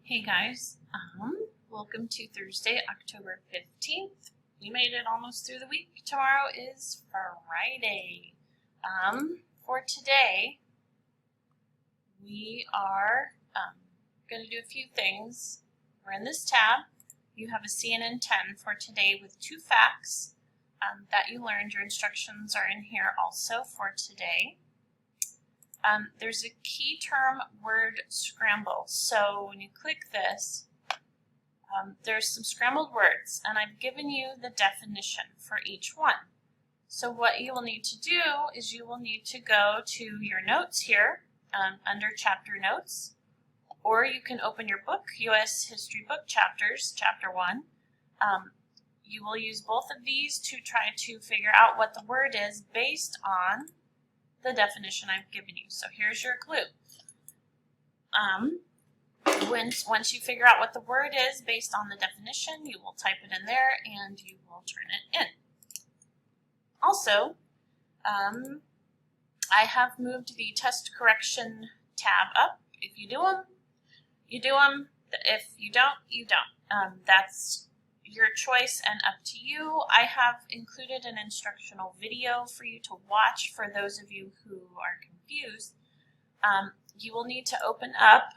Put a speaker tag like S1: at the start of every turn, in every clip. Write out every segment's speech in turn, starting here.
S1: Hey guys, welcome to Thursday, October 15th. We made it almost through the week. Tomorrow is Friday. For today, we are going to do a few things. We're in this tab. You have a CNN 10 for today with 2 facts that you learned. Your instructions are in here also for today. There's a key term word scramble. So when you click this, there's some scrambled words, and I've given you the definition for each one. So what you will need to do is you will need to go to your notes here under chapter notes, or you can open your book, US History book chapters, chapter 1. You will use both of these to try to figure out what the word is based on the definition I've given you. So here's your clue. Once you figure out what the word is based on the definition, you will type it in there and you will turn it in. Also, I have moved the test correction tab up. If you do them, you do them. If you don't, you don't. That's your choice and up to you. I have included an instructional video for you to watch for those of you who are confused. You will need to open up,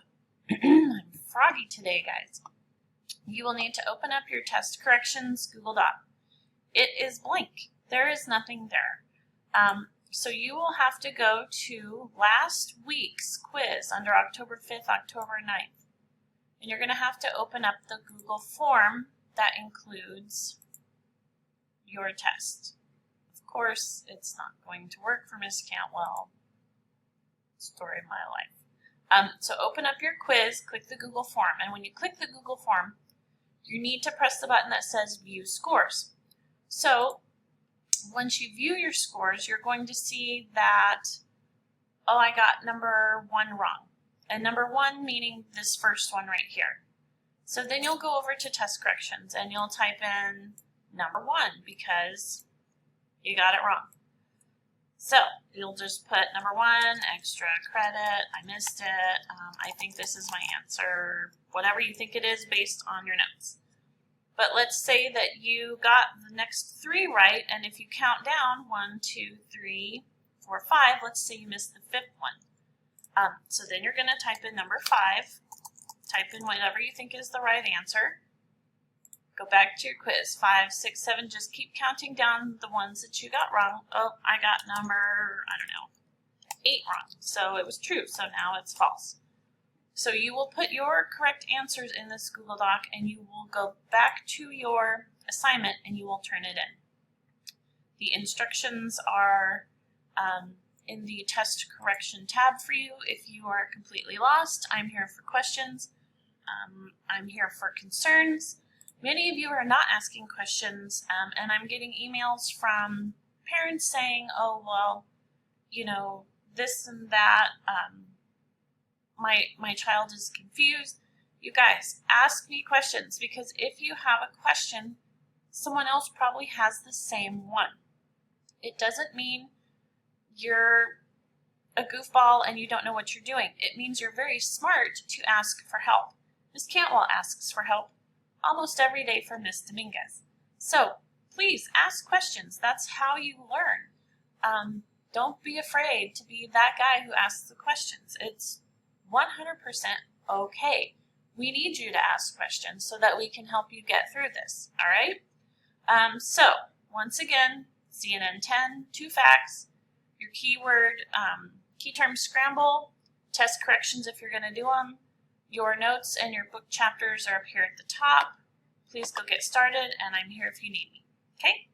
S1: I'm froggy today, guys. You will need to open up your test corrections Google Doc. It is blank. There is nothing there. So you will have to go to last week's quiz under October 5th, October 9th. And you're going to have to open up the Google form that includes your test. Of course, it's not going to work for Miss Cantwell. Story of my life. So open up your quiz, click the Google form, and when you click the Google form, you need to press the button that says View Scores. So once you view your scores, you're going to see that, oh, I got number 1 wrong. And number 1 meaning this first one right here. So then you'll go over to test corrections and you'll type in number 1 because you got it wrong. So you'll just put number 1, extra credit, I missed it, I think this is my answer, whatever you think it is based on your notes. But let's say that you got the next 3 right, and if you count down 1, 2, 3, 4, 5, let's say you missed the 5th one. So then you're going to type in number 5. Type in whatever you think is the right answer. Go back to your quiz. 5, 6, 7. Just keep counting down the ones that you got wrong. Oh, I got number, 8 wrong. So it was true. So now it's false. So you will put your correct answers in this Google Doc and you will go back to your assignment and you will turn it in. The instructions are in the test correction tab for you. If you are completely lost, I'm here for questions. I'm here for concerns. Many of you are not asking questions, and I'm getting emails from parents saying, oh, well, you know, this and that, my child is confused. You guys, ask me questions, because if you have a question, someone else probably has the same one. It doesn't mean you're a goofball and you don't know what you're doing. It means you're very smart to ask for help. Miss Cantwell asks for help almost every day from Miss Dominguez. So please ask questions. That's how you learn. Don't be afraid to be that guy who asks the questions. It's 100% okay. We need you to ask questions so that we can help you get through this. All right? So once again, CNN 10, 2 facts, your keyword, key term scramble, test corrections if you're going to do them. Your notes and your book chapters are up here at the top. Please go get started, and I'm here if you need me. Okay?